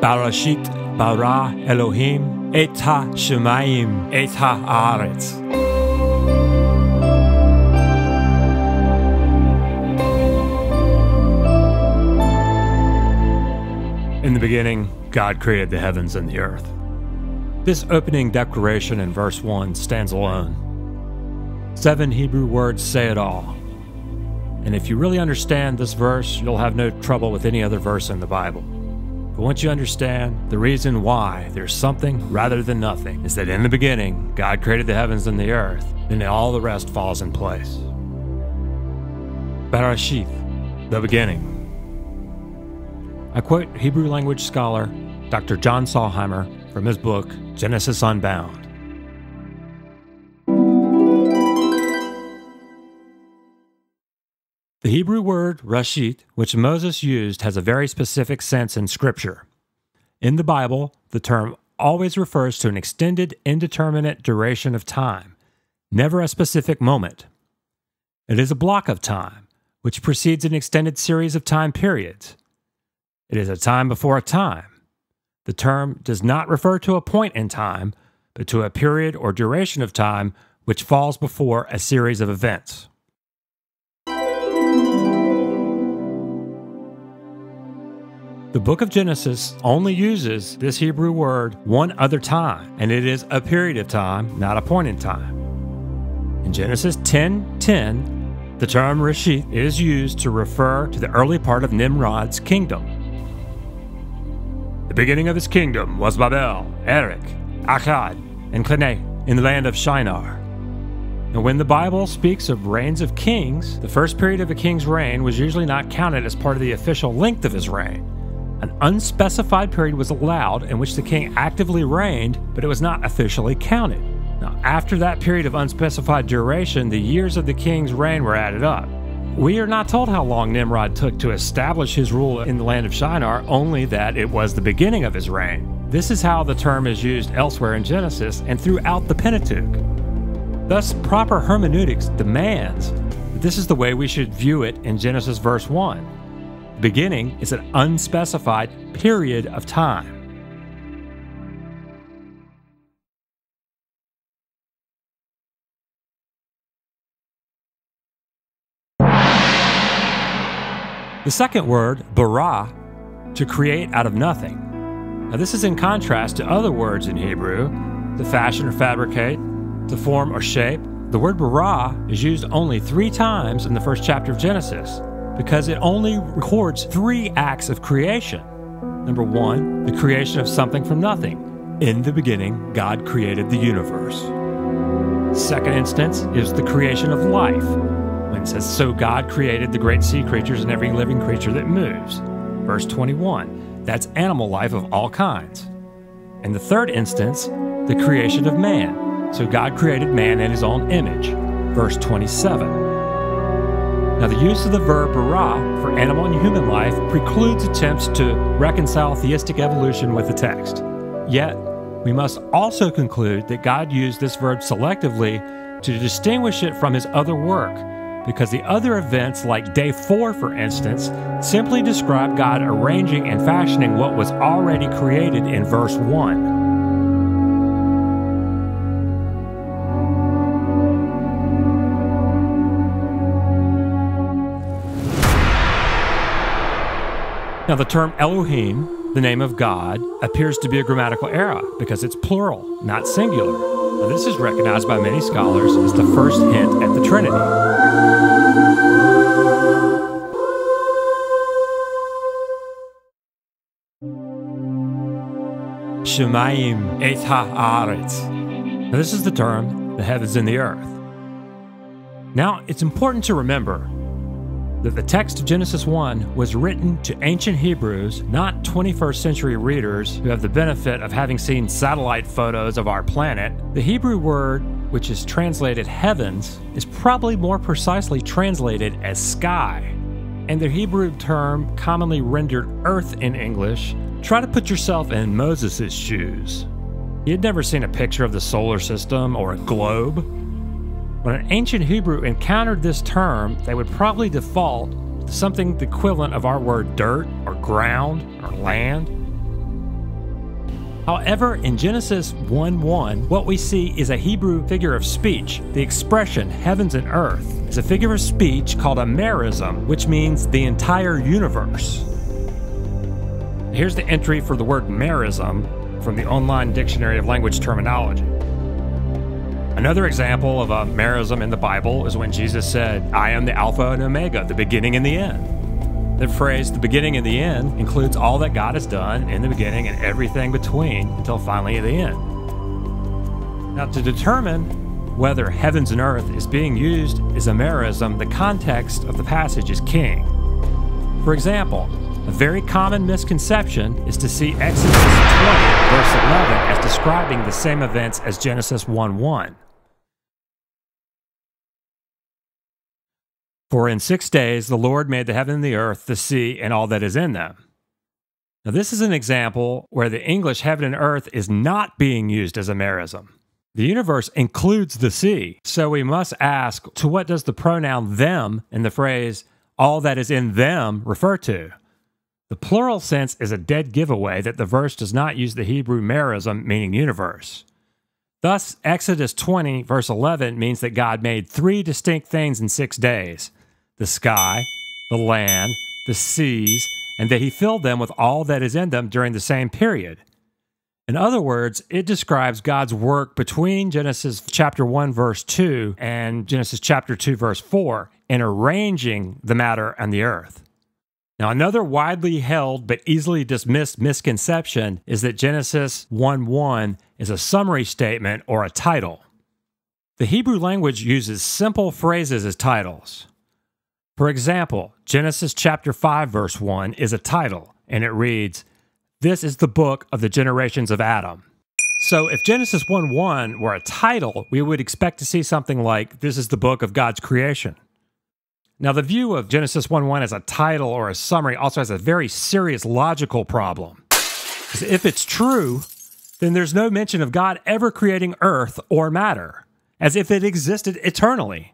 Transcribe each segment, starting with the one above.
Bereshit bara Elohim et ha-shemayim et ha-aretz. In the beginning, God created the heavens and the earth. This opening declaration in verse 1 stands alone. 7 Hebrew words say it all. And if you really understand this verse, you'll have no trouble with any other verse in the Bible. But once you understand the reason why there's something rather than nothing is that in the beginning, God created the heavens and the earth, then all the rest falls in place. Bereshit, the beginning. I quote Hebrew language scholar Dr. John Sailhamer from his book, Genesis Unbound. The Hebrew word reshit, which Moses used, has a very specific sense in Scripture. In the Bible, the term always refers to an extended, indeterminate duration of time, never a specific moment. It is a block of time, which precedes an extended series of time periods. It is a time before a time. The term does not refer to a point in time, but to a period or duration of time which falls before a series of events. The book of Genesis only uses this Hebrew word one other time, and it is a period of time, not a point in time. In Genesis 10:10, the term reshit is used to refer to the early part of Nimrod's kingdom. The beginning of his kingdom was Babel, Erech, Akkad, and Calneh in the land of Shinar. Now, when the Bible speaks of reigns of kings, the first period of a king's reign was usually not counted as part of the official length of his reign. An unspecified period was allowed in which the king actively reigned, but it was not officially counted. Now, after that period of unspecified duration, the years of the king's reign were added up. We are not told how long Nimrod took to establish his rule in the land of Shinar, only that it was the beginning of his reign. This is how the term is used elsewhere in Genesis and throughout the Pentateuch. Thus, proper hermeneutics demands that this is the way we should view it in Genesis verse 1. The beginning is an unspecified period of time. The second word, bara, to create out of nothing. Now this is in contrast to other words in Hebrew, to fashion or fabricate, to form or shape. The word bara is used only 3 times in the first chapter of Genesis because it only records 3 acts of creation. Number 1, the creation of something from nothing. In the beginning, God created the universe. Second instance is the creation of life. When it says, so God created the great sea creatures and every living creature that moves. Verse 21, that's animal life of all kinds. In the third instance, the creation of man. So God created man in his own image. Verse 27. Now the use of the verb bara for animal and human life precludes attempts to reconcile theistic evolution with the text. Yet, we must also conclude that God used this verb selectively to distinguish it from his other work, because the other events, like day 4, for instance, simply describe God arranging and fashioning what was already created in verse 1. Now, the term Elohim, the name of God, appears to be a grammatical error because it's plural, not singular. Now, this is recognized by many scholars as the first hint at the Trinity. Shemayim et ha-aretz. Now, this is the term, the heavens and the earth. Now, it's important to remember that the text of Genesis 1 was written to ancient Hebrews, not 21st century readers who have the benefit of having seen satellite photos of our planet. The Hebrew word, which is translated heavens, is probably more precisely translated as sky. And the Hebrew term commonly rendered earth in English, try to put yourself in Moses' shoes. He had never seen a picture of the solar system or a globe. When an ancient Hebrew encountered this term, they would probably default something the equivalent of our word dirt or ground or land. However, in Genesis 1:1, what we see is a Hebrew figure of speech. The expression heavens and earth is a figure of speech called a merism, which means the entire universe. Here's the entry for the word merism from the online Dictionary of Language Terminology. Another example of a merism in the Bible is when Jesus said, "I am the Alpha and Omega, the beginning and the end." The phrase, the beginning and the end, includes all that God has done in the beginning and everything between until finally at the end. Now, to determine whether heavens and earth is being used as a merism, the context of the passage is king. For example, a very common misconception is to see Exodus 20, verse 11, as describing the same events as Genesis 1:1. For in 6 days the Lord made the heaven and the earth, the sea, and all that is in them. Now this is an example where the English heaven and earth is not being used as a merism. The universe includes the sea, so we must ask, to what does the pronoun them in the phrase all that is in them refer to? The plural sense is a dead giveaway that the verse does not use the Hebrew merism, meaning universe. Thus, Exodus 20, verse 11 means that God made 3 distinct things in 6 days: the sky, the land, the seas, and that he filled them with all that is in them during the same period. In other words, it describes God's work between Genesis chapter 1, verse 2 and Genesis chapter 2, verse 4 in arranging the matter on the earth. Now, another widely held but easily dismissed misconception is that Genesis 1:1 is a summary statement or a title. The Hebrew language uses simple phrases as titles. For example, Genesis chapter 5, verse 1 is a title, and it reads, "This is the book of the generations of Adam." So if Genesis 1:1 were a title, we would expect to see something like, "This is the book of God's creation." Now, the view of Genesis 1:1 as a title or a summary also has a very serious logical problem. Because if it's true, then there's no mention of God ever creating earth or matter, as if it existed eternally.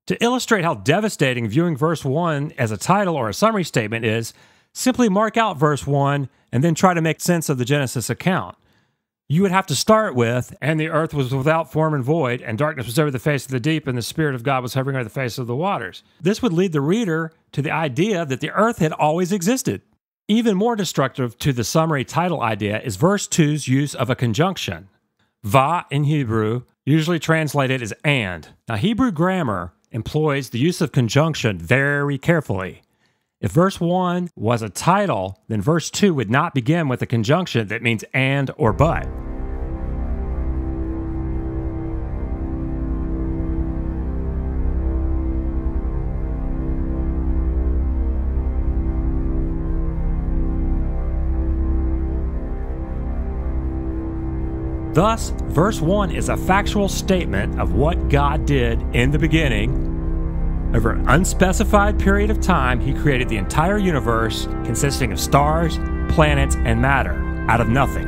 To illustrate how devastating viewing verse 1 as a title or a summary statement is, simply mark out verse 1 and then try to make sense of the Genesis account. You would have to start with, "And the earth was without form and void, and darkness was over the face of the deep, and the Spirit of God was hovering over the face of the waters." This would lead the reader to the idea that the earth had always existed. Even more destructive to the summary title idea is verse 2's use of a conjunction. Va in Hebrew, usually translated as and. Now, Hebrew grammar employs the use of conjunction very carefully. If verse 1 was a title, then verse 2 would not begin with a conjunction that means and or but. Thus, verse 1 is a factual statement of what God did in the beginning. Over an unspecified period of time, he created the entire universe consisting of stars, planets, and matter out of nothing.